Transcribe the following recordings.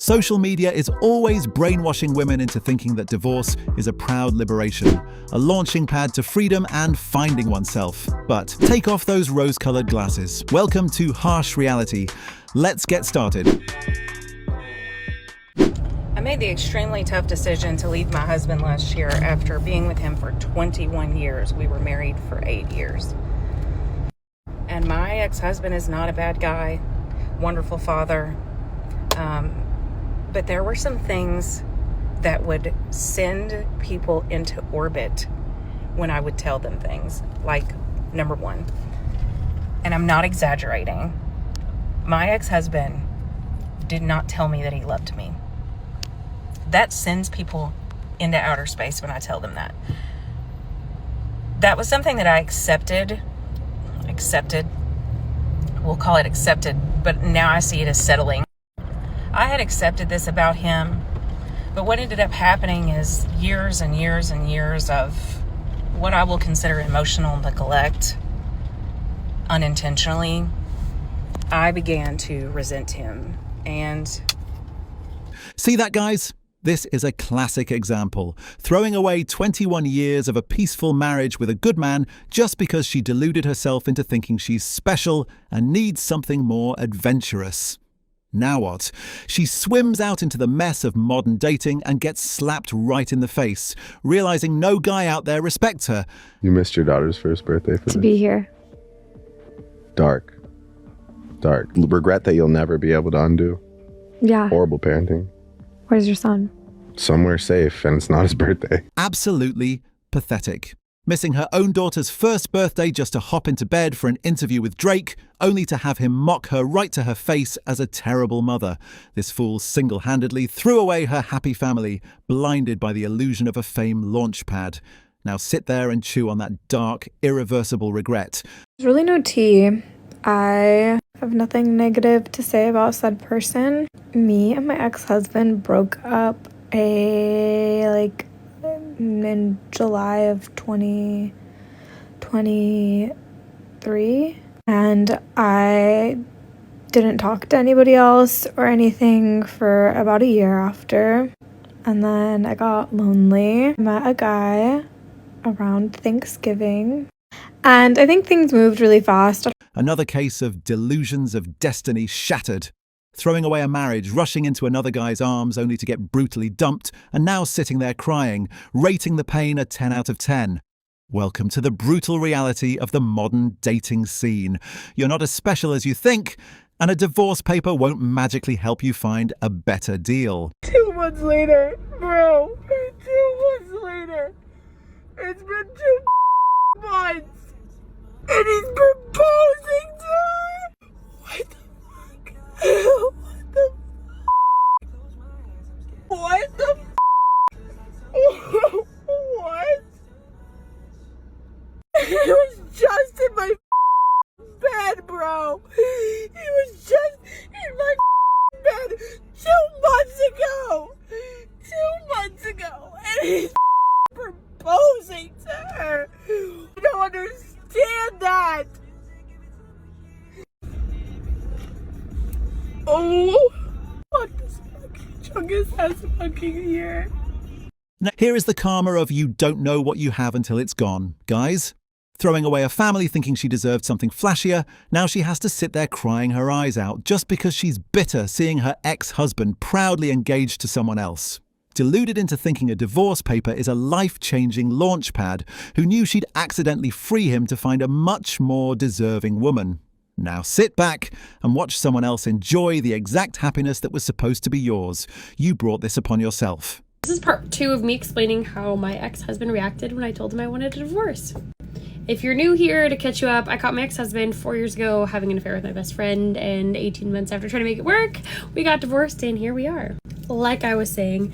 Social media is always brainwashing women into thinking that divorce is a proud liberation, a launching pad to freedom and finding oneself. But take off those rose-colored glasses. Welcome to harsh reality. Let's get started. I made the extremely tough decision to leave my husband last year after being with him for 21 years. We were married for 8 years. And my ex-husband is not a bad guy, wonderful father. But there were some things that would send people into orbit when I would tell them things. Like, number one, and I'm not exaggerating, my ex-husband did not tell me that he loved me. That sends people into outer space when I tell them that. That was something that I accepted. We'll call it accepted, but now I see it as settling. I had accepted this about him, but what ended up happening is years and years and years of what I will consider emotional neglect, unintentionally. I began to resent him, and... See that, guys? This is a classic example. Throwing away 21 years of a peaceful marriage with a good man just because she deluded herself into thinking she's special and needs something more adventurous. Now what? She swims out into the mess of modern dating and gets slapped right in the face, realizing no guy out there respects her. You missed your daughter's first birthday for this? To be here. Dark. Regret that you'll never be able to undo. Yeah. Horrible parenting. Where's your son? Somewhere safe, and it's not his birthday. Absolutely pathetic. Missing her own daughter's first birthday just to hop into bed for an interview with Drake, only to have him mock her right to her face as a terrible mother. This fool single-handedly threw away her happy family, blinded by the illusion of a fame launchpad. Now sit there and chew on that dark, irreversible regret. There's really no tea. I have nothing negative to say about said person. Me and my ex-husband broke up in July of 2023, and I didn't talk to anybody else or anything for about a year after, and then I got lonely. I met a guy around Thanksgiving, and I think things moved really fast. Another case of delusions of destiny shattered. Throwing away a marriage, rushing into another guy's arms only to get brutally dumped, and now sitting there crying, rating the pain a 10 out of 10. Welcome to the brutal reality of the modern dating scene. You're not as special as you think, and a divorce paper won't magically help you find a better deal. 2 months later, bro. 2 months later. It's been 2 months. And he's proposing to her. What the fuck? What the What? He was just in my bed, bro. He was just in my bed 2 months ago. 2 months ago. And he's proposing to her. I don't understand that. Oh, fuck this fucking chungus has fucking here. Now, here is the karma of you don't know what you have until it's gone, guys. Throwing away a family thinking she deserved something flashier, now she has to sit there crying her eyes out just because she's bitter seeing her ex-husband proudly engaged to someone else. Deluded into thinking a divorce paper is a life-changing launchpad who knew she'd accidentally free him to find a much more deserving woman. Now sit back and watch someone else enjoy the exact happiness that was supposed to be yours. You brought this upon yourself. This is part 2 of me explaining how my ex-husband reacted when I told him I wanted a divorce. If you're new here, to catch you up, I caught my ex-husband 4 years ago having an affair with my best friend, and 18 months after trying to make it work, we got divorced, and here we are. Like I was saying,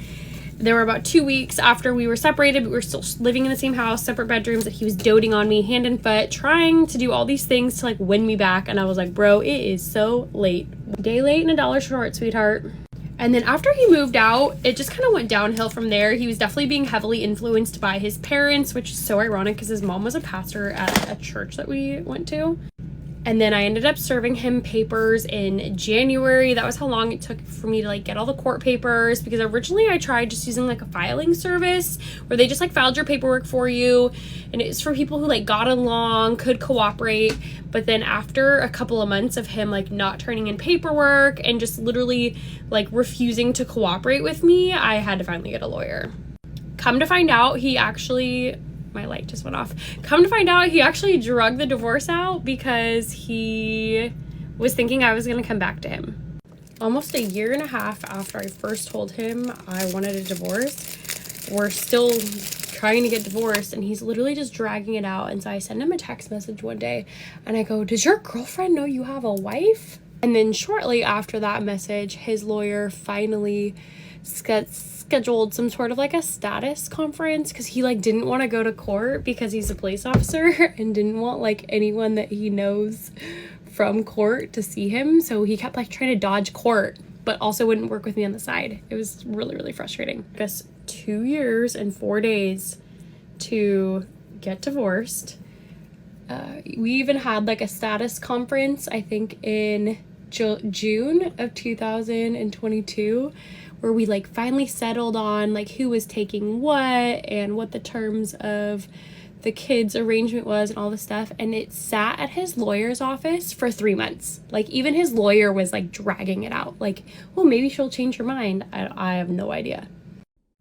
there were about 2 weeks after we were separated, but we were still living in the same house, separate bedrooms, that he was doting on me hand and foot, trying to do all these things to win me back. And I was like, bro, it is so late. A day late and a dollar short, sweetheart. And then after he moved out, it just kind of went downhill from there. He was definitely being heavily influenced by his parents, which is so ironic because his mom was a pastor at a church that we went to. And then I ended up serving him papers in January. That was how long it took for me to like get all the court papers, because originally I tried just using like a filing service where they just like filed your paperwork for you, and it was for people who like got along, could cooperate. But then after a couple of months of him like not turning in paperwork and just literally like refusing to cooperate with me, I had to finally get a lawyer. Come to find out, he actually... my light just went off. Come to find out, he actually drug the divorce out because he was thinking I was going to come back to him. Almost a year and a half after I first told him I wanted a divorce, we're still trying to get divorced, and he's literally just dragging it out. And so I send him a text message one day and I go, "Does your girlfriend know you have a wife?" And then shortly after that message, his lawyer finally scheduled some sort of like a status conference, because he like didn't want to go to court because he's a police officer and didn't want like anyone that he knows from court to see him. So he kept like trying to dodge court, but also wouldn't work with me on the side. It was really, really frustrating. It took us 2 years and 4 days to get divorced. We even had like a status conference, I think in June of 2022, where we like finally settled on like who was taking what and what the terms of the kids' arrangement was and all this stuff. And it sat at his lawyer's office for 3 months. Like even his lawyer was like dragging it out. Like, well, maybe she'll change her mind. I have no idea.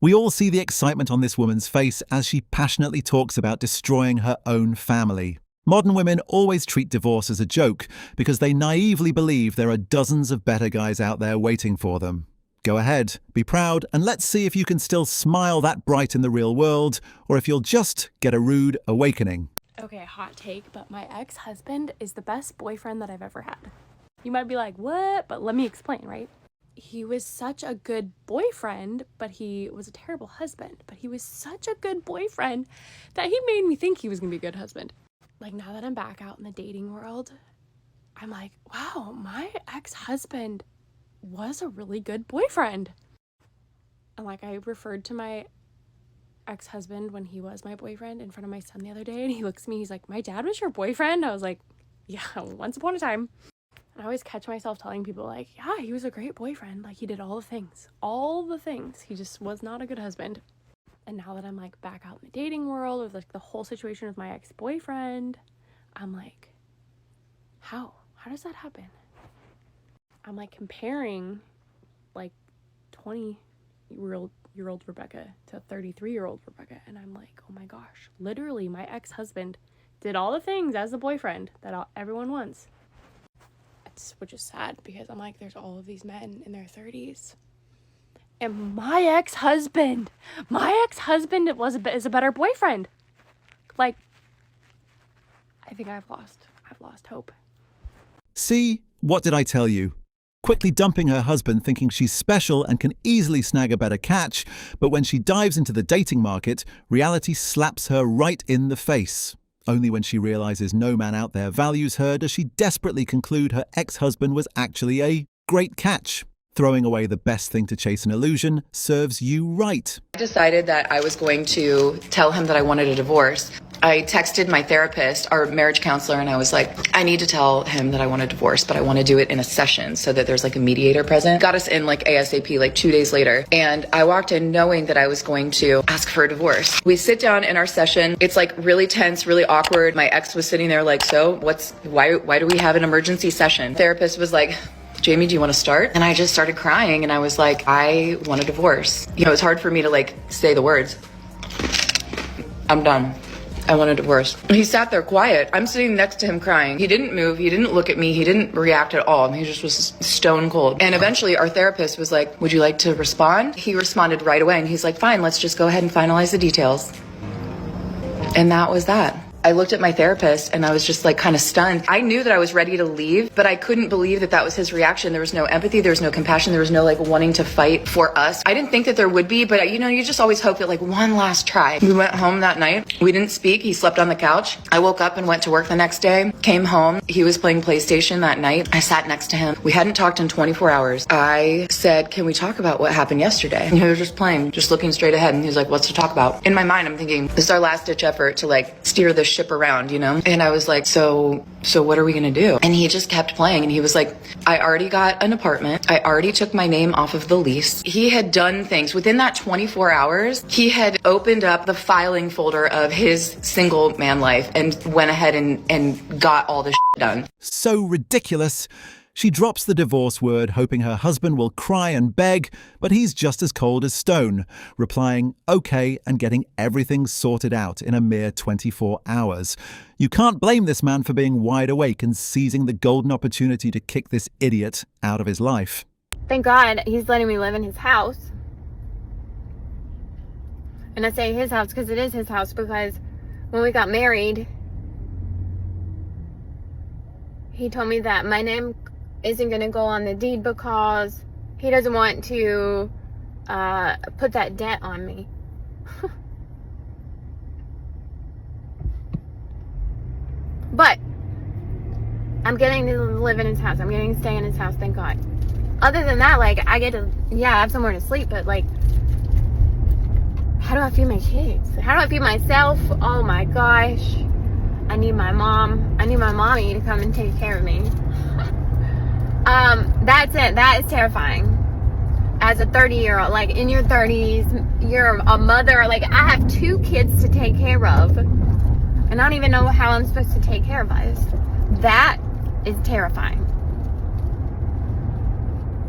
We all see the excitement on this woman's face as she passionately talks about destroying her own family. Modern women always treat divorce as a joke because they naively believe there are dozens of better guys out there waiting for them. Go ahead, be proud, and let's see if you can still smile that bright in the real world, or if you'll just get a rude awakening. Okay, hot take, but my ex-husband is the best boyfriend that I've ever had. You might be like, what? But let me explain, right? He was such a good boyfriend, but he was a terrible husband. But he was such a good boyfriend that he made me think he was gonna be a good husband. Like now that I'm back out in the dating world, I'm like, wow, my ex-husband was a really good boyfriend. And like I referred to my ex-husband when he was my boyfriend in front of my son the other day, and he looks at me, he's like, "My dad was your boyfriend?" I was like, "Yeah, once upon a time." And I always catch myself telling people like, "Yeah, he was a great boyfriend. Like he did all the things. He just was not a good husband." And now that I'm like back out in the dating world with like the whole situation with my ex-boyfriend, I'm like, how does that happen? I'm like comparing like 20-year-old Rebecca to 33-year-old Rebecca, and I'm like, oh my gosh, literally my ex-husband did all the things as the boyfriend that everyone wants. Which is sad, because I'm like, there's all of these men in their 30s, and my ex-husband is a better boyfriend. Like, I think I've lost hope. See, what did I tell you? Quickly dumping her husband thinking she's special and can easily snag a better catch, but when she dives into the dating market, reality slaps her right in the face. Only when she realizes no man out there values her does she desperately conclude her ex-husband was actually a great catch. Throwing away the best thing to chase an illusion serves you right. I decided that I was going to tell him that I wanted a divorce. I texted my therapist, our marriage counselor, and I was like, I need to tell him that I want a divorce, but I want to do it in a session so that there's like a mediator present. Got us in like ASAP, like 2 days later. And I walked in knowing that I was going to ask for a divorce. We sit down in our session. It's like really tense, really awkward. My ex was sitting there like, so why do we have an emergency session? Therapist was like, Jamie, do you want to start? And I just started crying, and I was like, I want a divorce. You know, it's hard for me to like say the words. I'm done. I want a divorce. He sat there quiet. I'm sitting next to him crying. He didn't move. He didn't look at me. He didn't react at all. He just was stone cold. And eventually our therapist was like, would you like to respond? He responded right away, and he's like, fine, let's just go ahead and finalize the details. And that was that. I looked at my therapist and I was just like kind of stunned. I knew that I was ready to leave, but I couldn't believe that that was his reaction. There was no empathy. There was no compassion. There was no like wanting to fight for us. I didn't think that there would be, but you know, you just always hope that like one last try. We went home that night. We didn't speak. He slept on the couch. I woke up and went to work the next day, came home. He was playing PlayStation that night. I sat next to him. We hadn't talked in 24 hours. I said, can we talk about what happened yesterday? And he was just playing, just looking straight ahead. And he was like, what's to talk about? In my mind, I'm thinking, this is our last ditch effort to like steer this ship around, you know? And I was like, so what are we going to do? And he just kept playing. And he was like, I already got an apartment. I already took my name off of the lease. He had done things within that 24 hours. He had opened up the filing folder of his single man life and went ahead and got all the shit done. So ridiculous. She drops the divorce word, hoping her husband will cry and beg, but he's just as cold as stone, replying okay and getting everything sorted out in a mere 24 hours. You can't blame this man for being wide awake and seizing the golden opportunity to kick this idiot out of his life. Thank God he's letting me live in his house. And I say his house because it is his house, because when we got married, he told me that my name isn't going to go on the deed because he doesn't want to put that debt on me. But I'm getting to live in his house. I'm getting to stay in his house, thank God. Other than that, like, I get to, have somewhere to sleep, but, like, how do I feed my kids? How do I feed myself? Oh my gosh. I need my mom. I need my mommy to come and take care of me. That's it. That is terrifying. As a 30-year-old, like, in your 30s, you're a mother. Like, I have 2 kids to take care of, and I don't even know how I'm supposed to take care of us. That is terrifying.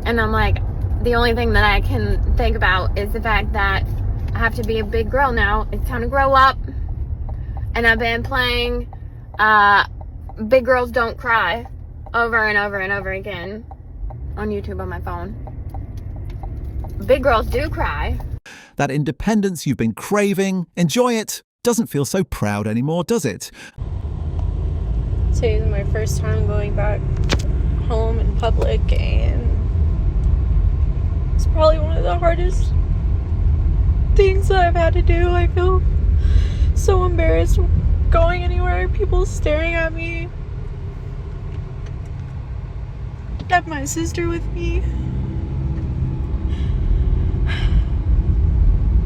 And I'm like, the only thing that I can think about is the fact that I have to be a big girl now. It's time to grow up. And I've been playing Big Girls Don't Cry over and over and over again on YouTube on my phone. Big girls do cry. That independence you've been craving, enjoy it. Doesn't feel so proud anymore, does it? Today's my first time going back home in public, and it's probably one of the hardest things that I've had to do. I feel so embarrassed going anywhere, people staring at me. I have my sister with me.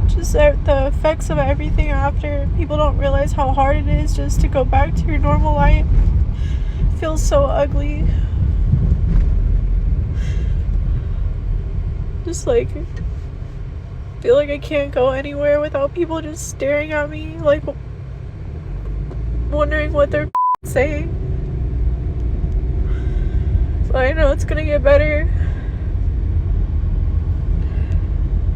Just the effects of everything after. People don't realize how hard it is just to go back to your normal life. It feels so ugly. Just like, feel like I can't go anywhere without people just staring at me, like wondering what they're saying. But I know it's gonna get better.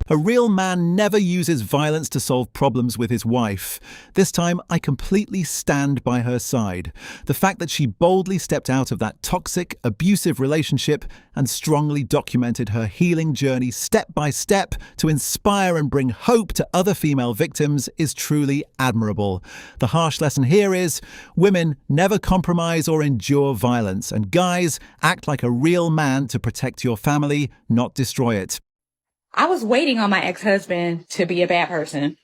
A real man never uses violence to solve problems with his wife. This time, I completely stand by her side. The fact that she boldly stepped out of that toxic, abusive relationship and strongly documented her healing journey step by step to inspire and bring hope to other female victims is truly admirable. The harsh lesson here is, women never compromise or endure violence, and guys, act like a real man to protect your family, not destroy it. I was waiting on my ex-husband to be a bad person.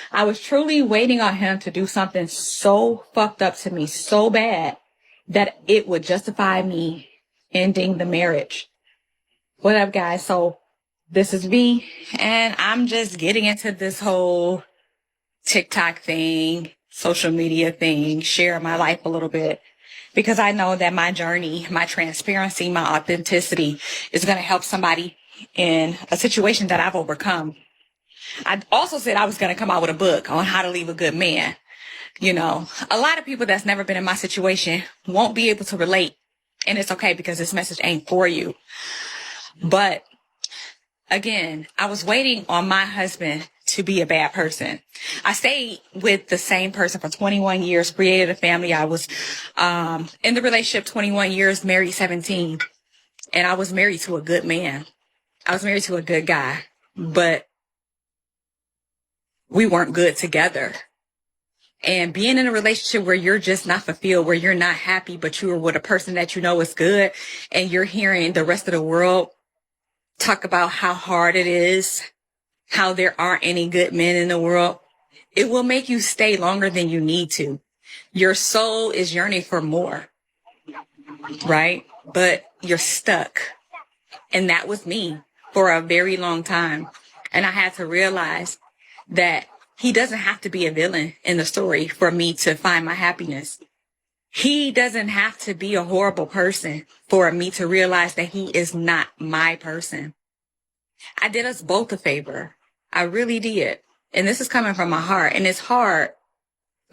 I was truly waiting on him to do something so fucked up to me, so bad, that it would justify me ending the marriage. What up, guys? So this is me, and I'm just getting into this whole TikTok thing, social media thing, sharing my life a little bit, because I know that my journey, my transparency, my authenticity is going to help somebody in a situation that I've overcome. I also said I was going to come out with a book on how to leave a good man. You know, a lot of people that's never been in my situation won't be able to relate. And it's okay, because this message ain't for you. But again, I was waiting on my husband to be a bad person. I stayed with the same person for 21 years, created a family. I was in the relationship 21 years, married 17. And I was married to a good man. I was married to a good guy, but we weren't good together. And being in a relationship where you're just not fulfilled, where you're not happy, but you are with a person that you know is good, and you're hearing the rest of the world talk about how hard it is, how there aren't any good men in the world, it will make you stay longer than you need to. Your soul is yearning for more, right? But you're stuck. And that was me for a very long time. And I had to realize that He doesn't have to be a villain in the story for me to find my happiness. He doesn't have to be a horrible person for me to realize that he is not my person. I did us both a favor. I really did. And this is coming from my heart. And it's hard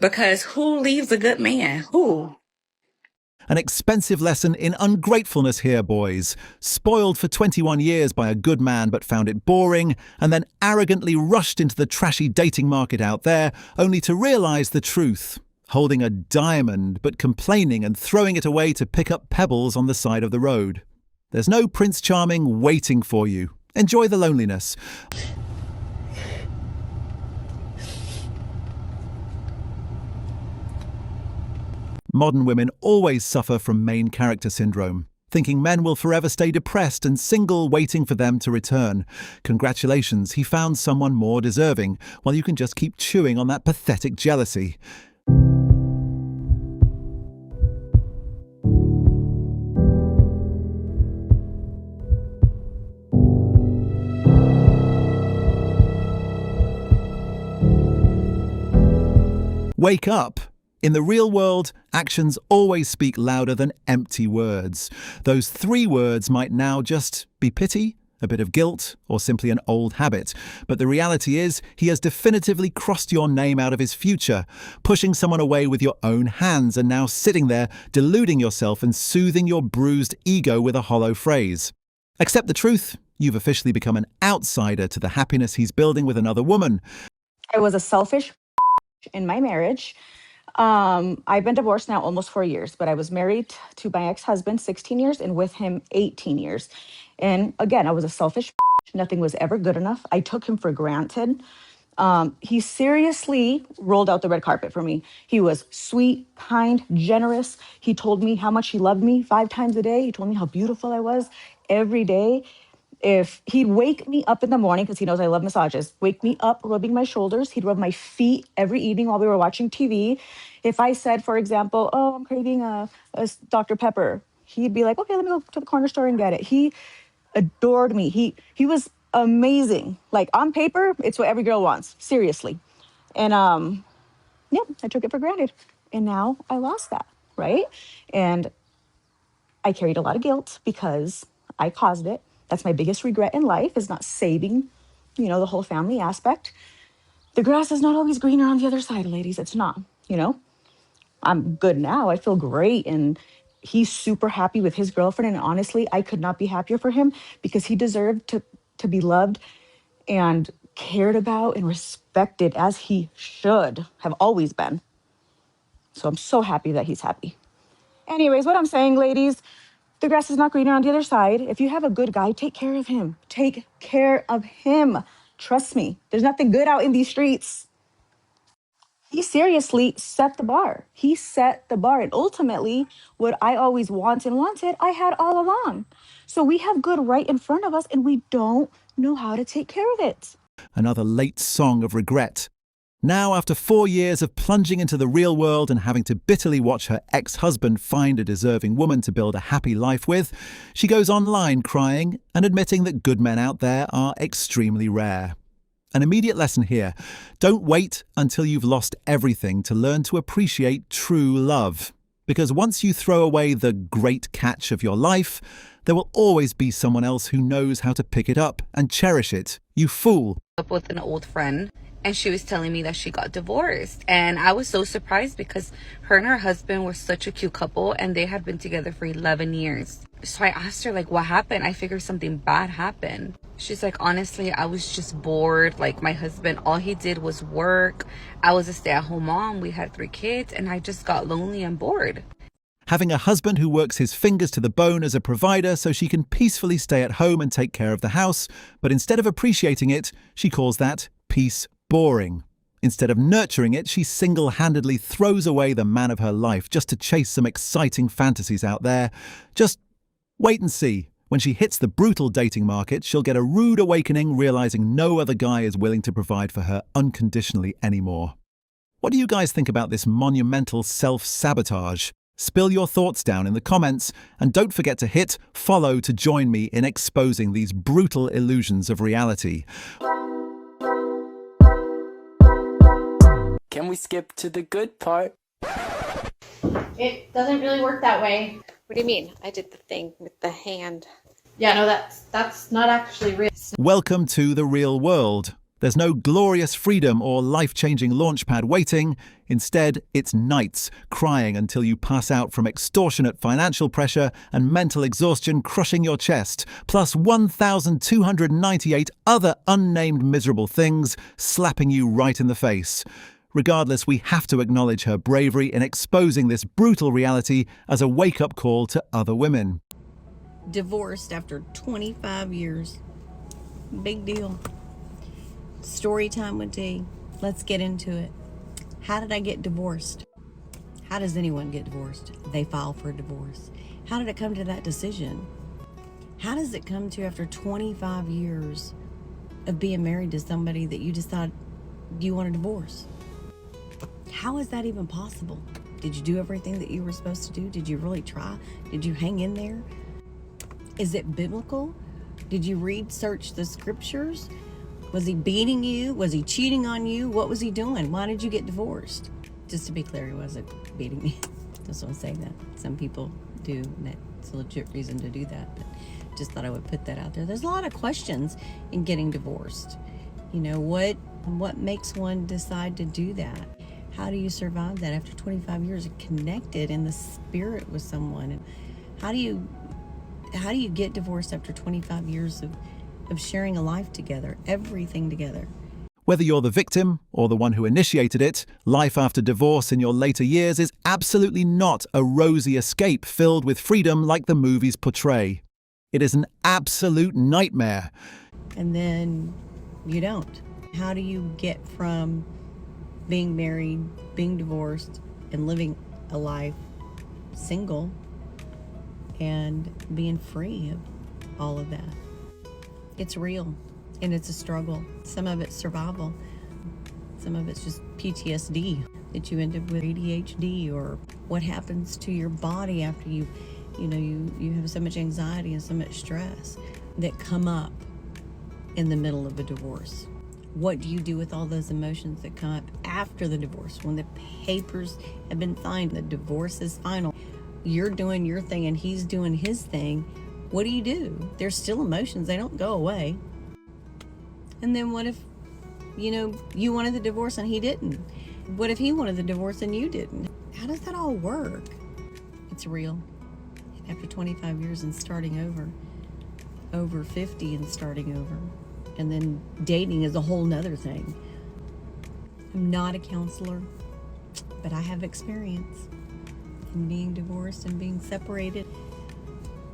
because who leaves a good man? Who? An expensive lesson in ungratefulness here, boys. Spoiled for 21 years by a good man but found it boring, and then arrogantly rushed into the trashy dating market out there, only to realise the truth. Holding a diamond but complaining and throwing it away to pick up pebbles on the side of the road. There's no Prince Charming waiting for you. Enjoy the loneliness. Modern women always suffer from main character syndrome, thinking men will forever stay depressed and single, waiting for them to return. Congratulations, he found someone more deserving, while you can just keep chewing on that pathetic jealousy. Wake up! In the real world, actions always speak louder than empty words. Those 3 words might now just be pity, a bit of guilt, or simply an old habit. But the reality is, he has definitively crossed your name out of his future, pushing someone away with your own hands and now sitting there, deluding yourself and soothing your bruised ego with a hollow phrase. Accept the truth, you've officially become an outsider to the happiness he's building with another woman. I was a selfish in my marriage. I've been divorced now almost 4 years, but I was married to my ex-husband 16 years and with him 18 years. And again, I was a selfish. Nothing was ever good enough. I took him for granted. He seriously rolled out the red carpet for me. He was sweet, kind, generous. He told me how much he loved me 5 times a day. He told me how beautiful I was every day. If he'd wake me up in the morning, because he knows I love massages, wake me up rubbing my shoulders. He'd rub my feet every evening while we were watching TV. If I said, for example, oh, I'm craving a Dr. Pepper, he'd be like, okay, let me go to the corner store and get it. He adored me. He was amazing. Like on paper, it's what every girl wants, seriously. And yeah, I took it for granted. And now I lost that, right? And I carried a lot of guilt because I caused it. That's my biggest regret in life, is not saving, the whole family aspect. The grass is not always greener on the other side, ladies. It's not, I'm good now. I feel great. And he's super happy with his girlfriend. And honestly, I could not be happier for him because he deserved to be loved and cared about and respected as he should have always been. So I'm so happy that he's happy. Anyways, what I'm saying, ladies, the grass is not greener on the other side. If you have a good guy, take care of him. Take care of him. Trust me, there's nothing good out in these streets. He seriously set the bar. He set the bar. And ultimately, what I always wanted, I had all along. So we have good right in front of us, and we don't know how to take care of it. Another late song of regret. Now, after 4 years of plunging into the real world and having to bitterly watch her ex-husband find a deserving woman to build a happy life with, she goes online crying and admitting that good men out there are extremely rare. An immediate lesson here: don't wait until you've lost everything to learn to appreciate true love. Because once you throw away the great catch of your life, there will always be someone else who knows how to pick it up and cherish it. You fool. Up with an old friend, and she was telling me that she got divorced, and I was so surprised because her and her husband were such a cute couple and they had been together for 11 years. So I asked her, like, what happened? I figured something bad happened. She's like, honestly, I was just bored. Like, my husband, all he did was work. I was a stay-at-home mom. We had 3 kids, and I just got lonely and bored. Having a husband who works his fingers to the bone as a provider so she can peacefully stay at home and take care of the house, but instead of appreciating it, she calls that peace boring. Instead of nurturing it, she single-handedly throws away the man of her life just to chase some exciting fantasies out there. Just wait and see. When she hits the brutal dating market, she'll get a rude awakening, realizing no other guy is willing to provide for her unconditionally anymore. What do you guys think about this monumental self-sabotage? Spill your thoughts down in the comments, and don't forget to hit follow to join me in exposing these brutal illusions of reality. we skip to the good part. It doesn't really work that way. What do you mean? I did the thing with the hand. Yeah, no, that's not actually real. Welcome to the real world. There's no glorious freedom or life-changing launchpad waiting. Instead, it's nights crying until you pass out from extortionate financial pressure and mental exhaustion crushing your chest, plus 1,298 other unnamed miserable things slapping you right in the face. Regardless, we have to acknowledge her bravery in exposing this brutal reality as a wake-up call to other women. Divorced after 25 years. Big deal. Story time with D. Let's get into it. How did I get divorced? How does anyone get divorced? They file for a divorce. How did it come to that decision? How does it come to after 25 years of being married to somebody that you decide you want a divorce? How is that even possible? Did you do everything that you were supposed to do? Did you really try? Did you hang in there? Is it biblical? Did you search the scriptures? Was he beating you? Was he cheating on you? What was he doing? Why did you get divorced? Just to be clear, he wasn't beating me. Just want to say that. Some people do, and that's a legit reason to do that. But just thought I would put that out there. There's a lot of questions in getting divorced. You know, what makes one decide to do that? How do you survive that after 25 years of connected in the spirit with someone? And how do you get divorced after 25 years of sharing a life together, everything together? Whether you're the victim or the one who initiated it, life after divorce in your later years is absolutely not a rosy escape filled with freedom like the movies portray. It is an absolute nightmare. And then you don't. How do you get from being married, being divorced, and living a life single and being free of all of that? It's real, and it's a struggle. Some of it's survival. Some of it's just PTSD, that you end up with ADHD, or what happens to your body after you have so much anxiety and so much stress that come up in the middle of a divorce. What do you do with all those emotions that come up after the divorce? When the papers have been signed, the divorce is final, you're doing your thing and he's doing his thing. What do? There's still emotions. They don't go away. And then what if, you wanted the divorce and he didn't? What if he wanted the divorce and you didn't? How does that all work? It's real. After 25 years and starting over 50 and starting over. And then dating is a whole nother thing. I'm not a counselor, but I have experience in being divorced and being separated.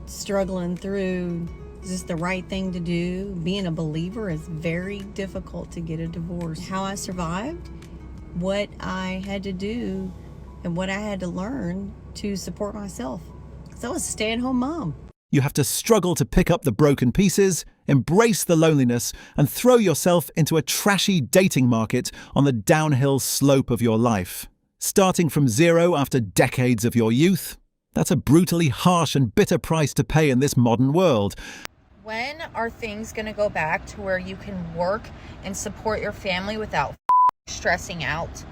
Struggling through, is this the right thing to do? Being a believer is very difficult to get a divorce. How I survived, what I had to do, and what I had to learn to support myself. Because I was a stay-at-home mom. You have to struggle to pick up the broken pieces, embrace the loneliness, and throw yourself into a trashy dating market on the downhill slope of your life. Starting from zero after decades of your youth, that's a brutally harsh and bitter price to pay in this modern world. When are things going to go back to where you can work and support your family without stressing out?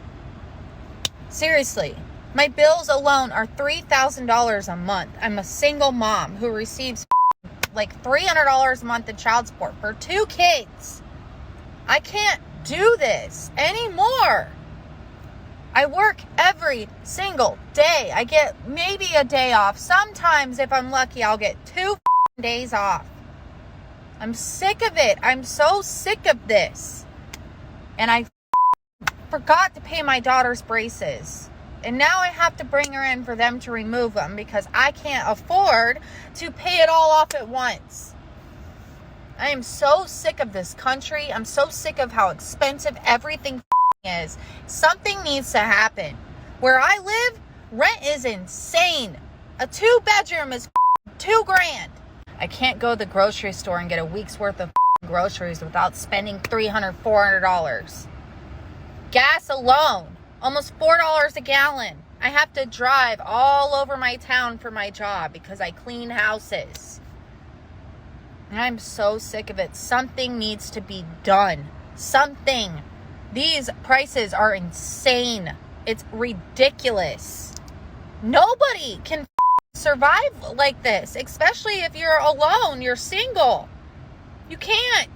Seriously, my bills alone are $3,000 a month. I'm a single mom who receives like $300 a month in child support for 2 kids. I can't do this anymore. I work every single day. I get maybe a day off. Sometimes, if I'm lucky, I'll get 2 days off. I'm sick of it. I'm so sick of this. And I forgot to pay my daughter's braces. And now I have to bring her in for them to remove them because I can't afford to pay it all off at once. I am so sick of this country. I'm so sick of how expensive everything is. Something needs to happen. Where I live, rent is insane. A 2-bedroom is $2,000. I can't go to the grocery store and get a week's worth of groceries without spending $300, $400. Gas alone, almost $4 a gallon. I have to drive all over my town for my job because I clean houses. And I'm so sick of it. Something needs to be done. Something. These prices are insane. It's ridiculous. Nobody can survive like this, especially if you're alone, you're single. You can't.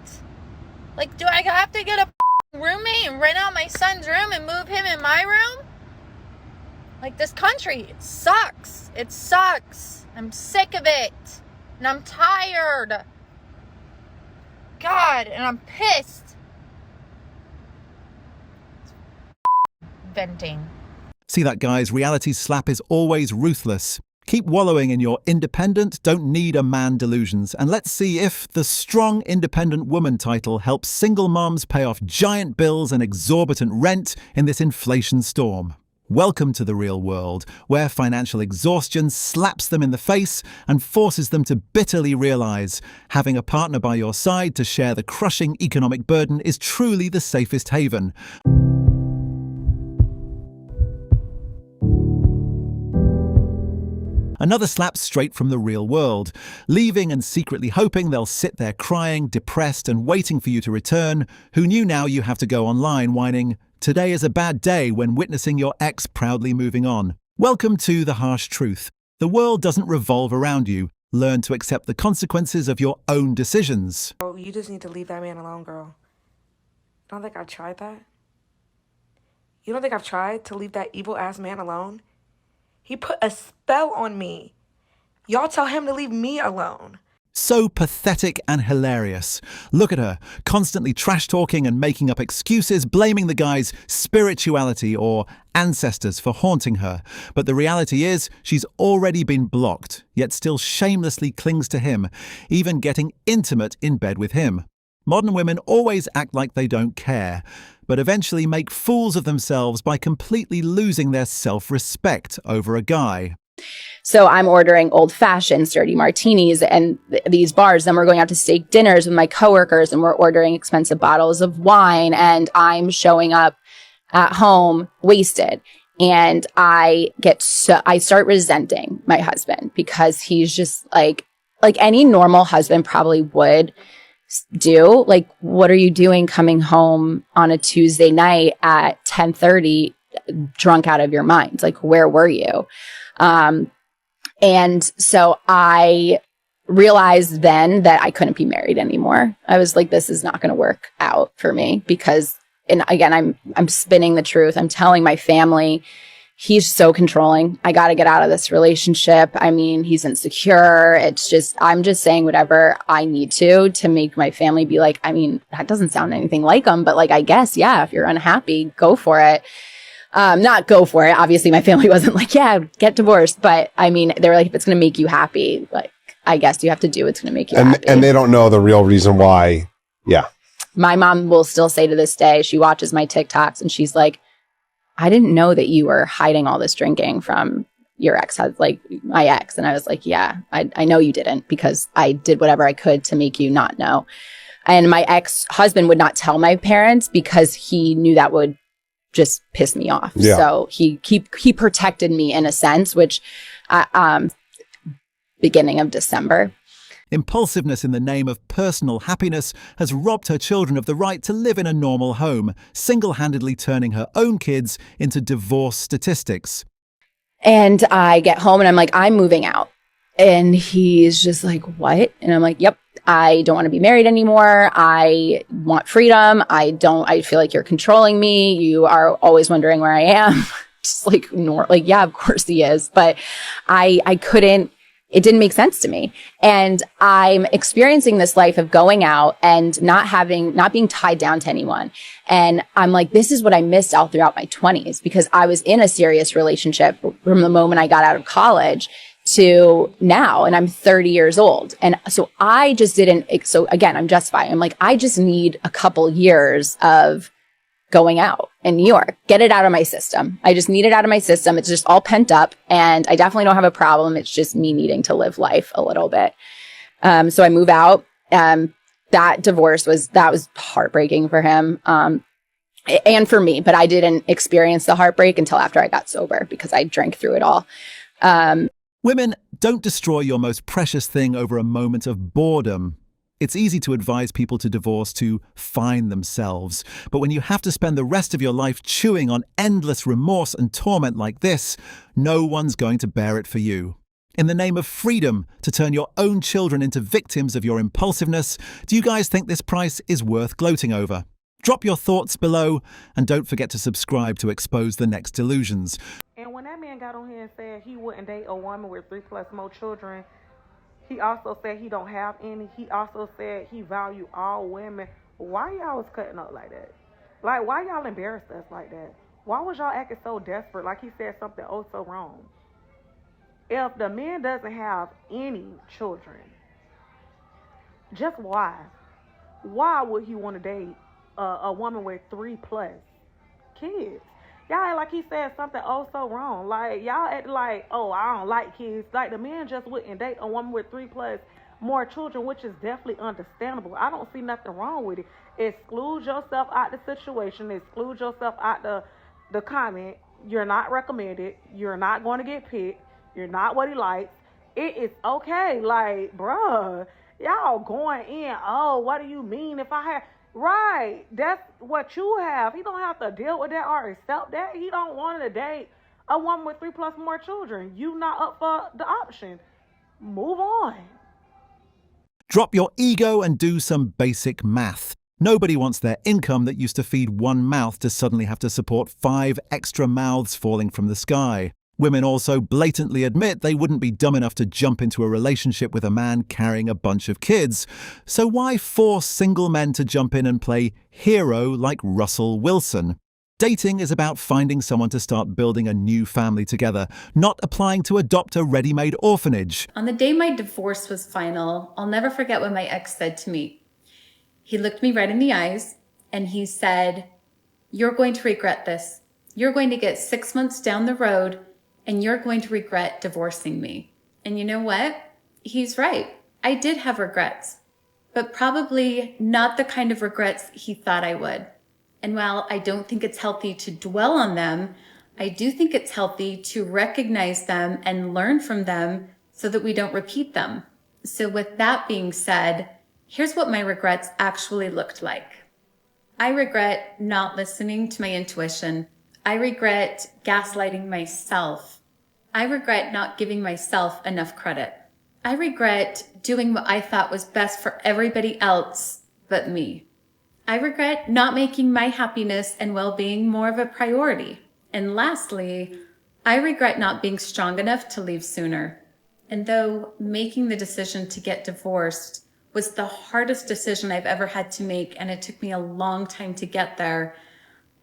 Like, do I have to get a roommate and rent out my son's room and move him in my room? Like, this country, it sucks. It sucks. I'm sick of it. And I'm tired. God, and I'm pissed. Venting. See that, guys? Reality's slap is always ruthless. Keep wallowing in your independent, don't need a man delusions, and let's see if the strong independent woman title helps single moms pay off giant bills and exorbitant rent in this inflation storm. Welcome to the real world, where financial exhaustion slaps them in the face and forces them to bitterly realize having a partner by your side to share the crushing economic burden is truly the safest haven. Another slap straight from the real world, leaving and secretly hoping they'll sit there crying, depressed and waiting for you to return, who knew now you have to go online whining, "Today is a bad day," when witnessing your ex proudly moving on. Welcome to the harsh truth. The world doesn't revolve around you. Learn to accept the consequences of your own decisions. Oh, you just need to leave that man alone, girl. You don't think I've tried that? You don't think I've tried to leave that evil-ass man alone? He put a spell on me. Y'all tell him to leave me alone. So pathetic and hilarious. Look at her, constantly trash-talking and making up excuses, blaming the guy's spirituality or ancestors for haunting her. But the reality is, she's already been blocked, yet still shamelessly clings to him, even getting intimate in bed with him. Modern women always act like they don't care, but eventually make fools of themselves by completely losing their self-respect over a guy. So I'm ordering old fashions, dirty martinis, and these bars. Then we're going out to steak dinners with my coworkers, and we're ordering expensive bottles of wine. And I'm showing up at home wasted. And I start resenting my husband because he's just like any normal husband probably would do. Like, what are you doing coming home on a Tuesday night at 10:30, drunk out of your mind? Like, where were you? And so I realized then that I couldn't be married anymore. I was like, this is not going to work out for me because, and again, I'm spinning the truth. I'm telling my family, he's so controlling. I got to get out of this relationship. I mean, he's insecure. I'm just saying whatever I need to make my family be like, I mean, that doesn't sound anything like him, but like, I guess, yeah, if you're unhappy, go for it. Not go for it. Obviously, my family wasn't like, yeah, get divorced. But I mean, they were like, if it's going to make you happy, like, I guess you have to do what's going to make you happy. And they don't know the real reason why. Yeah. My mom will still say to this day, she watches my TikToks and she's like, I didn't know that you were hiding all this drinking from your ex, like my ex. And I was like, yeah, I know you didn't because I did whatever I could to make you not know. And my ex-husband would not tell my parents because he knew that would just piss me off. Yeah. So he protected me in a sense, which beginning of December. Impulsiveness in the name of personal happiness has robbed her children of the right to live in a normal home, single-handedly turning her own kids into divorce statistics. And I get home and I'm like, I'm moving out. And he's just like, what? And I'm like, yep, I don't want to be married anymore. I want freedom. I feel like you're controlling me. You are always wondering where I am. Just like, yeah, of course he is. But I couldn't. It didn't make sense to me. And I'm experiencing this life of going out and not being tied down to anyone. And I'm like, this is what I missed all throughout my 20s because I was in a serious relationship from the moment I got out of college to now. And I'm 30 years old. And so I just didn't. So again, I'm justifying. I'm like, I just need a couple years of going out in New York, get it out of my system. I just need it out of my system. It's just all pent up and I definitely don't have a problem. It's just me needing to live life a little bit. So I move out. That divorce was heartbreaking for him. And for me, but I didn't experience the heartbreak until after I got sober because I drank through it all. Women, don't destroy your most precious thing over a moment of boredom. It's easy to advise people to divorce to find themselves, but when you have to spend the rest of your life chewing on endless remorse and torment like this, no one's going to bear it for you. In the name of freedom to turn your own children into victims of your impulsiveness, do you guys think this price is worth gloating over? Drop your thoughts below, and don't forget to subscribe to expose the next delusions. And when that man got on here and said he wouldn't date a woman with 3+ more children, he also said he don't have any. He also said he value all women. Why y'all was cutting up like that? Like, why y'all embarrassed us like that? Why was y'all acting so desperate? Like he said something oh so wrong. If the man doesn't have any children, just why? Why would he want to date a woman with 3+ kids? Y'all act like he said something oh so wrong. Like, y'all act like, oh, I don't like kids. Like, the man just wouldn't date a woman with 3+ more children, which is definitely understandable. I don't see nothing wrong with it. Exclude yourself out the situation. Exclude yourself out the comment. You're not recommended. You're not going to get picked. You're not what he likes. It is okay. Like, bruh, y'all going in, oh, what do you mean if I have... Right, that's what you have. He don't have to deal with that or accept that. He don't want to date a woman with 3+ more children. You not up for the option. Move on. Drop your ego and do some basic math. Nobody wants their income that used to feed one mouth to suddenly have to support 5 extra mouths falling from the sky. Women also blatantly admit they wouldn't be dumb enough to jump into a relationship with a man carrying a bunch of kids. So why force single men to jump in and play hero like Russell Wilson? Dating is about finding someone to start building a new family together, not applying to adopt a ready-made orphanage. On the day my divorce was final, I'll never forget what my ex said to me. He looked me right in the eyes and he said, "You're going to regret this. You're going to get 6 months down the road and you're going to regret divorcing me." And you know what? He's right. I did have regrets, but probably not the kind of regrets he thought I would. And while I don't think it's healthy to dwell on them, I do think it's healthy to recognize them and learn from them so that we don't repeat them. So with that being said, here's what my regrets actually looked like. I regret not listening to my intuition. I regret gaslighting myself. I regret not giving myself enough credit. I regret doing what I thought was best for everybody else but me. I regret not making my happiness and well-being more of a priority. And lastly, I regret not being strong enough to leave sooner. And though making the decision to get divorced was the hardest decision I've ever had to make, and it took me a long time to get there,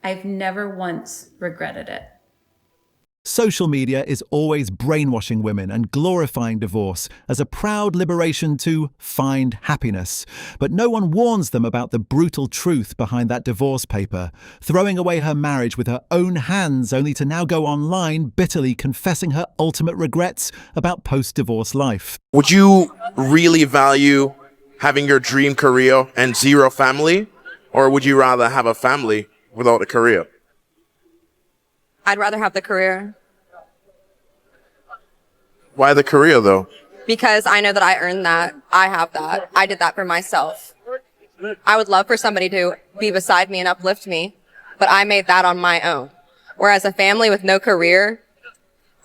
I've never once regretted it. Social media is always brainwashing women and glorifying divorce as a proud liberation to find happiness. But no one warns them about the brutal truth behind that divorce paper, throwing away her marriage with her own hands only to now go online bitterly confessing her ultimate regrets about post-divorce life. Would you really value having your dream career and 0 family? Or would you rather have a family without a career? I'd rather have the career. Why the career, though? Because I know that I earned that. I have that. I did that for myself. I would love for somebody to be beside me and uplift me, but I made that on my own. Whereas a family with no career,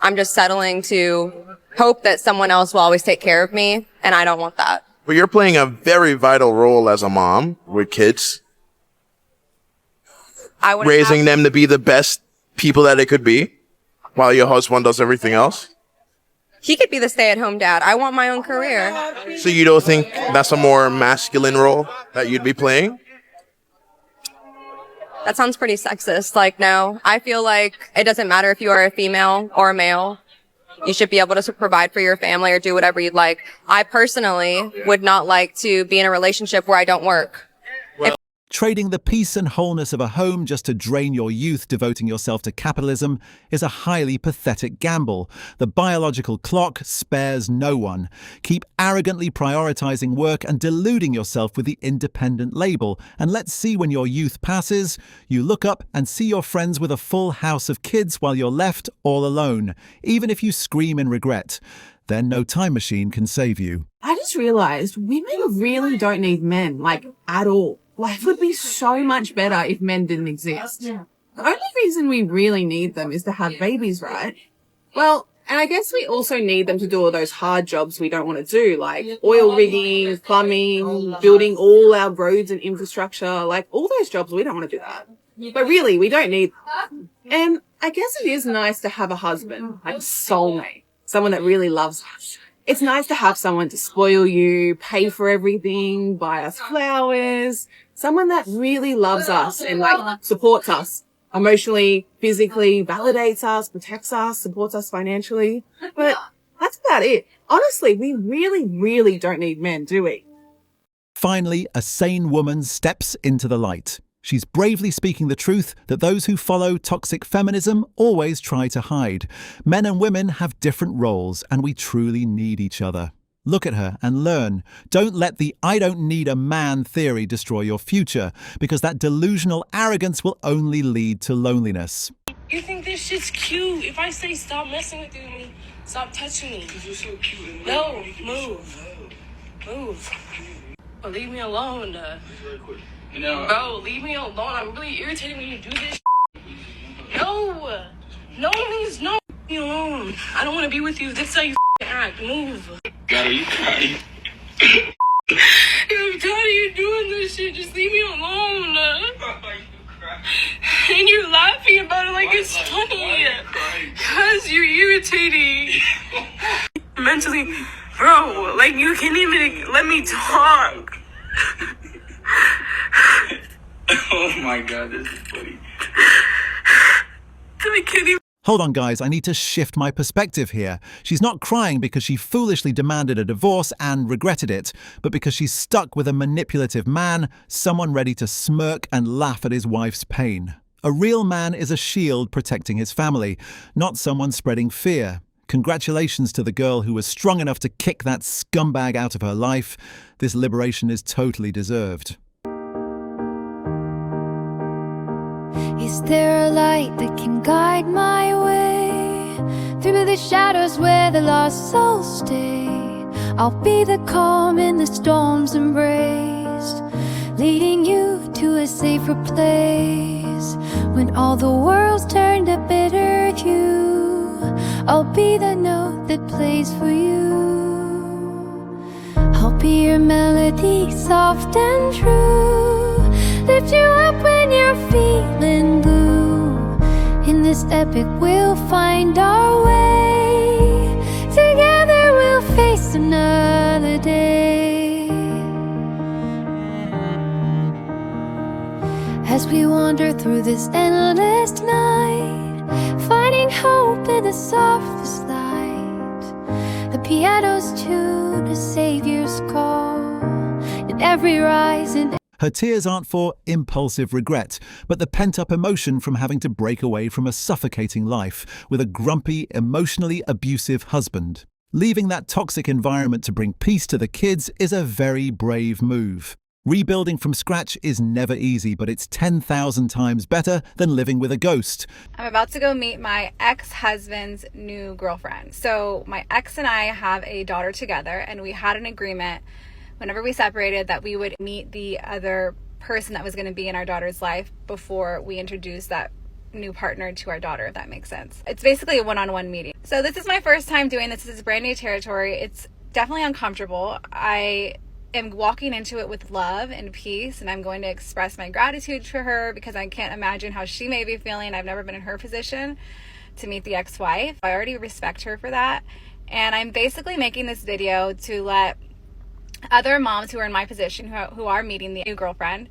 I'm just settling to hope that someone else will always take care of me, and I don't want that. But you're playing a very vital role as a mom with kids. Raising them to be the best people that they could be, while your husband does everything else. He could be the stay-at-home dad. I want my own career. So you don't think that's a more masculine role that you'd be playing? That sounds pretty sexist. Like, no. I feel like it doesn't matter if you are a female or a male. You should be able to provide for your family or do whatever you'd like. I personally would not like to be in a relationship where I don't work. Trading the peace and wholeness of a home just to drain your youth devoting yourself to capitalism is a highly pathetic gamble. The biological clock spares no one. Keep arrogantly prioritizing work and deluding yourself with the independent label. And let's see when your youth passes, you look up and see your friends with a full house of kids while you're left all alone, even if you scream in regret. then no time machine can save you. I just realized women really don't need men, like, at all. Life would be so much better if men didn't exist. The only reason we really need them is to have babies, right? Well, and I guess we also need them to do all those hard jobs we don't want to do, like oil rigging, plumbing, building all our roads and infrastructure, like all those jobs, we don't want to do that. But really, we don't need them. And I guess it is nice to have a husband, like a soulmate, someone that really loves us. It's nice to have someone to spoil you, pay for everything, buy us flowers, someone that really loves us and like supports us emotionally, physically, validates us, protects us, supports us financially. But that's about it. Honestly, we really, really don't need men, do we? Finally, a sane woman steps into the light. She's bravely speaking the truth that those who follow toxic feminism always try to hide. Men and women have different roles, and we truly need each other. Look at her and learn. Don't let the "I don't need a man" theory destroy your future, because that delusional arrogance will only lead to loneliness. You think this shit's cute? If I say stop messing with you, stop touching me. You're so cute. No, move. Move. But leave me alone. Bro, leave me alone. I'm really irritated when you do this. No. No means no. Leave me alone. I don't want to be with you. That's how you act. Move. I'm tired of you doing this shit. Just leave me alone. And you're laughing about it like it's funny. Because you're irritating. Mentally, bro, like you can't even let me talk. Oh my god, this is funny. I can't even. Hold on, guys, I need to shift my perspective here. She's not crying because she foolishly demanded a divorce and regretted it, but because she's stuck with a manipulative man, someone ready to smirk and laugh at his wife's pain. A real man is a shield protecting his family, not someone spreading fear. Congratulations to the girl who was strong enough to kick that scumbag out of her life. This liberation is totally deserved. Is there a light that can guide my way through the shadows where the lost souls stay? I'll be the calm in the storm's embrace, leading you to a safer place. When all the world's turned a bitter hue, I'll be the note that plays for you. I'll be your melody, soft and true, lift you up when you're feeling blue. In this epic we'll find our way, together we'll face another day. As we wander through this endless night, finding hope in the softest light. The piano's tune, a savior's call, in every rise and Her tears aren't for impulsive regret, but the pent-up emotion from having to break away from a suffocating life with a grumpy, emotionally abusive husband. Leaving that toxic environment to bring peace to the kids is a very brave move. Rebuilding from scratch is never easy, but it's 10,000 times better than living with a ghost. I'm about to go meet my ex-husband's new girlfriend. So my ex and I have a daughter together, and we had an agreement whenever we separated that we would meet the other person that was going to be in our daughter's life before we introduced that new partner to our daughter, if that makes sense. It's basically a one-on-one meeting. So this is my first time doing this. This is brand new territory. It's definitely uncomfortable. I am walking into it with love and peace, and I'm going to express my gratitude for her because I can't imagine how she may be feeling. I've never been in her position to meet the ex-wife. I already respect her for that. And I'm basically making this video to let other moms who are in my position, who are meeting the new girlfriend,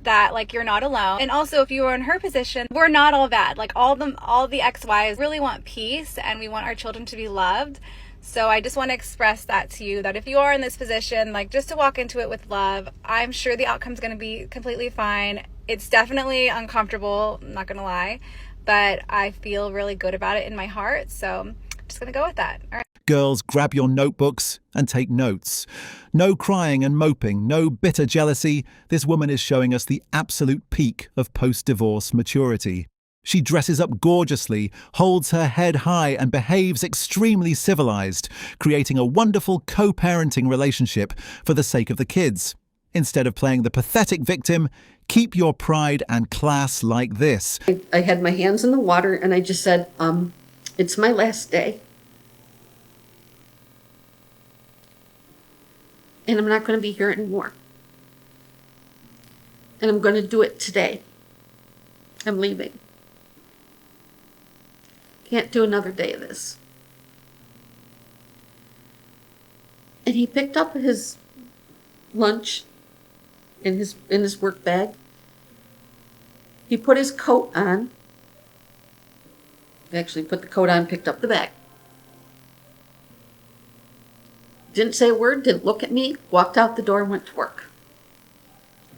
that like you're not alone. And also, if you are in her position, we're not all bad. Like all the ex-wives really want peace, and we want our children to be loved. So I just want to express that to you, that if you are in this position, like just to walk into it with love. I'm sure the outcome's going to be completely fine. It's definitely uncomfortable, I'm not going to lie, but I feel really good about it in my heart. So I'm just going to go with that. All right. Girls, grab your notebooks and take notes. No crying and moping, no bitter jealousy. This woman is showing us the absolute peak of post-divorce maturity. She dresses up gorgeously, holds her head high, and behaves extremely civilized, creating a wonderful co-parenting relationship for the sake of the kids. Instead of playing the pathetic victim, keep your pride and class like this. I had my hands in the water and I just said, it's my last day. And I'm not going to be here anymore. And I'm going to do it today. I'm leaving. Can't do another day of this. And he picked up his lunch in his work bag. He put his coat on. He actually put the coat on, picked up the bag. Didn't say a word, didn't look at me, walked out the door and went to work.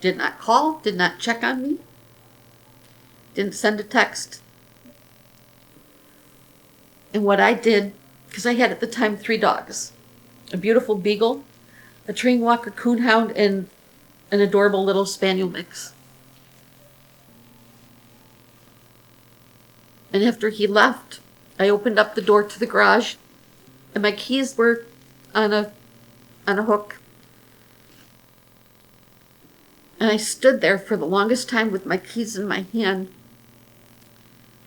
Did not call, did not check on me, didn't send a text. And what I did, because I had at the time 3 dogs, a beautiful beagle, a Treeing Walker coonhound, and an adorable little spaniel mix. And after he left, I opened up the door to the garage, and my keys were on a hook. And I stood there for the longest time with my keys in my hand,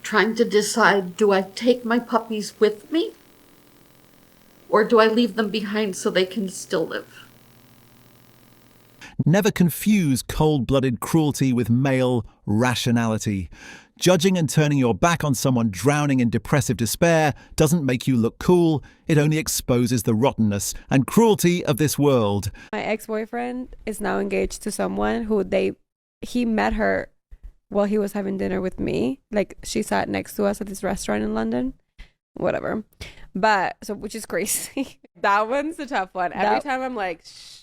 trying to decide, do I take my puppies with me? Or do I leave them behind so they can still live? Never confuse cold-blooded cruelty with male rationality. Judging and turning your back on someone drowning in depressive despair doesn't make you look cool. It only exposes the rottenness and cruelty of this world. My ex-boyfriend is now engaged to someone who he met her while he was having dinner with me. Like, she sat next to us at this restaurant in London. Whatever. But, so, which is crazy. That one's a tough one. Every time I'm like,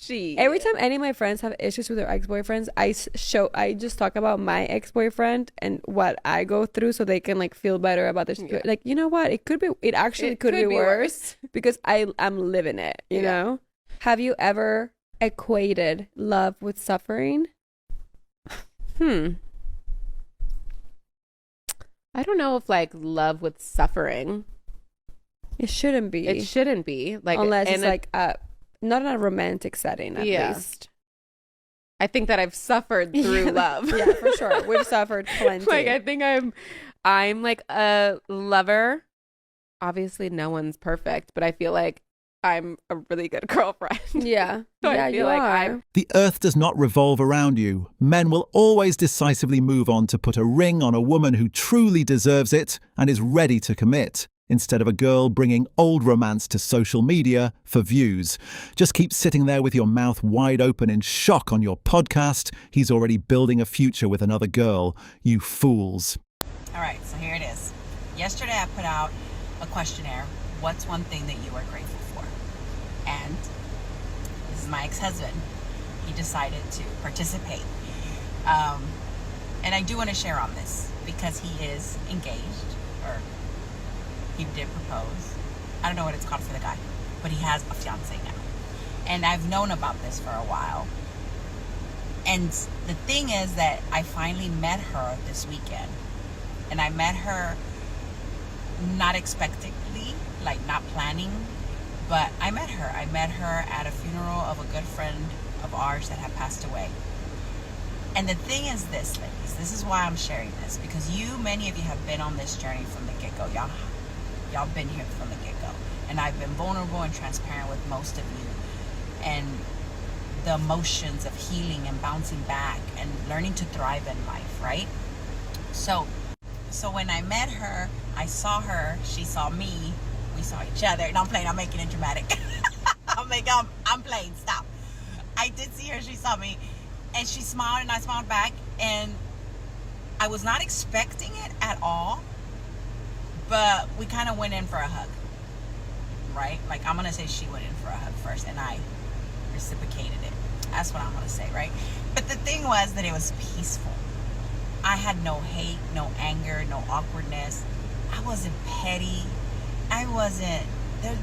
every time any of my friends have issues with their ex-boyfriends, I just talk about my ex-boyfriend and what I go through so they can like feel better about their situation. Like, you know what? It actually could be worse because I'm living it, you know? Have you ever equated love with suffering? I don't know if like love with suffering. It shouldn't be. It shouldn't be. Like, unless it's like not in a romantic setting, at least. I think that I've suffered through love. Yeah, for sure. We've suffered plenty. Like, I think I'm like a lover. Obviously, no one's perfect, but I feel like I'm a really good girlfriend. Yeah. So yeah, I feel you like are. The earth does not revolve around you. Men will always decisively move on to put a ring on a woman who truly deserves it and is ready to commit, instead of a girl bringing old romance to social media for views. Just keep sitting there with your mouth wide open in shock on your podcast. He's already building a future with another girl. You fools. All right, so here it is. Yesterday I put out a questionnaire. What's one thing that you are grateful for? And this is my ex-husband. He decided to participate. And I do want to share on this because he is engaged, or he did propose. I don't know what it's called for the guy, but he has a fiance now. And I've known about this for a while. And the thing is that I finally met her this weekend. And I met her not expectantly, like not planning, but I met her. I met her at a funeral of a good friend of ours that had passed away. And the thing is this, ladies, this is why I'm sharing this, because many of you have been on this journey from the get-go. Y'all been here from the get-go. And I've been vulnerable and transparent with most of you. And the emotions of healing and bouncing back and learning to thrive in life, right? So when I met her, I saw her, she saw me, we saw each other. No, I'm playing, I'm making it dramatic. I'm playing, stop. I did see her, she saw me, and she smiled and I smiled back, and I was not expecting it at all. But we kind of went in for a hug, right? Like, I'm going to say she went in for a hug first, and I reciprocated it. That's what I'm going to say, right? But the thing was that it was peaceful. I had no hate, no anger, no awkwardness. I wasn't petty. I wasn't,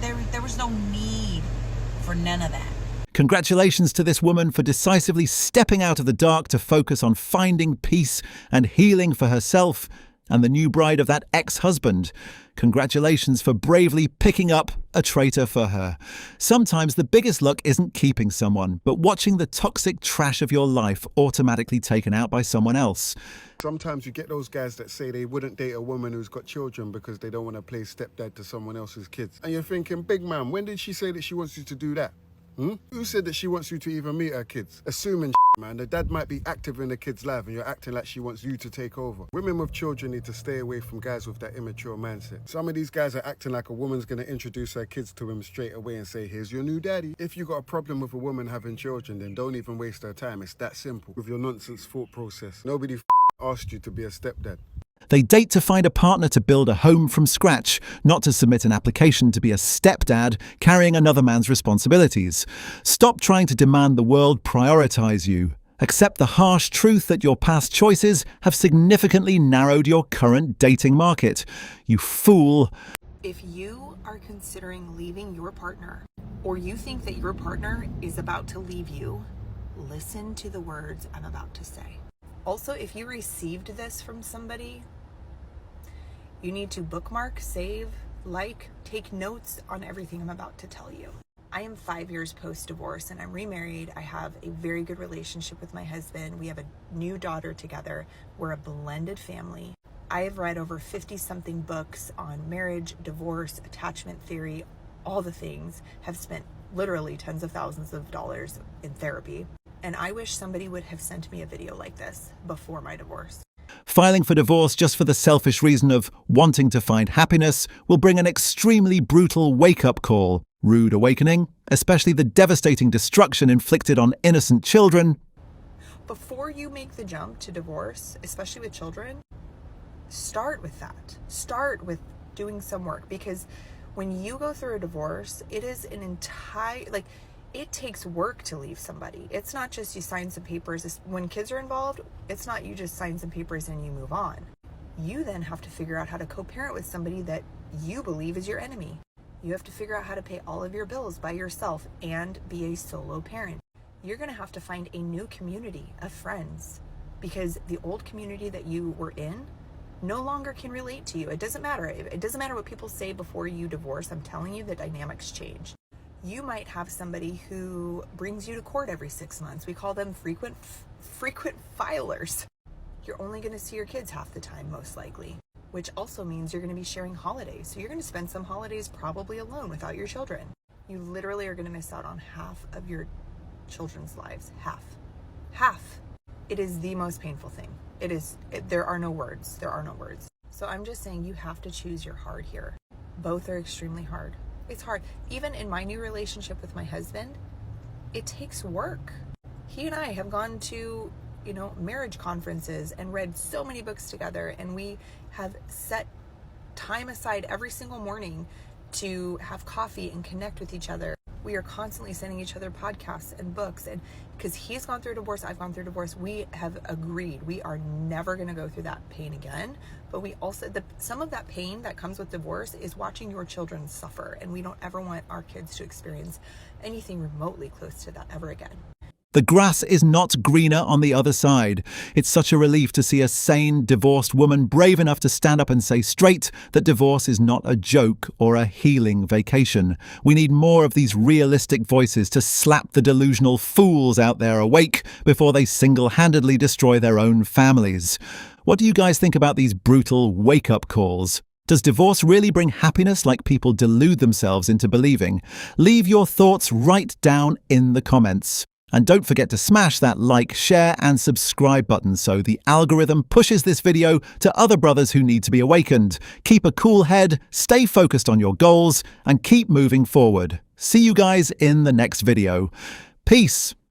there was no need for none of that. Congratulations to this woman for decisively stepping out of the dark to focus on finding peace and healing for herself and the new bride of that ex-husband. Congratulations for bravely picking up a traitor for her. Sometimes the biggest luck isn't keeping someone, but watching the toxic trash of your life automatically taken out by someone else. Sometimes you get those guys that say they wouldn't date a woman who's got children because they don't want to play stepdad to someone else's kids. And you're thinking, big man, when did she say that she wants you to do that? Who said that she wants you to even meet her kids? Assuming man, the dad might be active in the kid's life and you're acting like she wants you to take over. Women with children need to stay away from guys with that immature mindset. Some of these guys are acting like a woman's going to introduce her kids to him straight away and say, here's your new daddy. If you got a problem with a woman having children, then don't even waste her time. It's that simple. With your nonsense thought process. Nobody asked you to be a stepdad. They date to find a partner to build a home from scratch, not to submit an application to be a stepdad carrying another man's responsibilities. Stop trying to demand the world prioritize you. Accept the harsh truth that your past choices have significantly narrowed your current dating market. You fool. If you are considering leaving your partner, or you think that your partner is about to leave you, listen to the words I'm about to say. Also, if you received this from somebody, you need to bookmark, save, take notes on everything I'm about to tell you. I am 5 years post-divorce and I'm remarried. I have a very good relationship with my husband. We have a new daughter together. We're a blended family. I have read over 50-something books on marriage, divorce, attachment theory, all the things, have spent literally tens of thousands of dollars in therapy. And I wish somebody would have sent me a video like this before my divorce. Filing for divorce just for the selfish reason of wanting to find happiness will bring an extremely brutal wake-up call. Rude awakening, especially the devastating destruction inflicted on innocent children. Before you make the jump to divorce, especially with children, start with that. Start with doing some work, because when you go through a divorce, it is an entire, it takes work to leave somebody. It's not just you sign some papers. When kids are involved, it's not you just sign some papers and you move on. You then have to figure out how to co-parent with somebody that you believe is your enemy. You have to figure out how to pay all of your bills by yourself and be a solo parent. You're going to have to find a new community of friends, because the old community that you were in no longer can relate to you. It doesn't matter. It doesn't matter what people say before you divorce. I'm telling you, the dynamics change. You might have somebody who brings you to court every 6 months. We call them frequent filers. You're only going to see your kids half the time, most likely, which also means you're going to be sharing holidays. So you're going to spend some holidays probably alone without your children. You literally are going to miss out on half of your children's lives. Half. It is the most painful thing. There are no words. So I'm just saying, you have to choose your hard here. Both are extremely hard. It's hard. Even in my new relationship with my husband, it takes work. He and I have gone to, marriage conferences and read so many books together, and we have set time aside every single morning to have coffee and connect with each other. We are constantly sending each other podcasts and books, and because he's gone through divorce, I've gone through divorce, we have agreed we are never going to go through that pain again. But we also, some of that pain that comes with divorce is watching your children suffer, and we don't ever want our kids to experience anything remotely close to that ever again. The grass is not greener on the other side. It's such a relief to see a sane, divorced woman brave enough to stand up and say straight that divorce is not a joke or a healing vacation. We need more of these realistic voices to slap the delusional fools out there awake before they single-handedly destroy their own families. What do you guys think about these brutal wake-up calls? Does divorce really bring happiness like people delude themselves into believing? Leave your thoughts right down in the comments. And don't forget to smash that like, share and subscribe button so the algorithm pushes this video to other brothers who need to be awakened. Keep a cool head, stay focused on your goals, and keep moving forward. See you guys in the next video. Peace.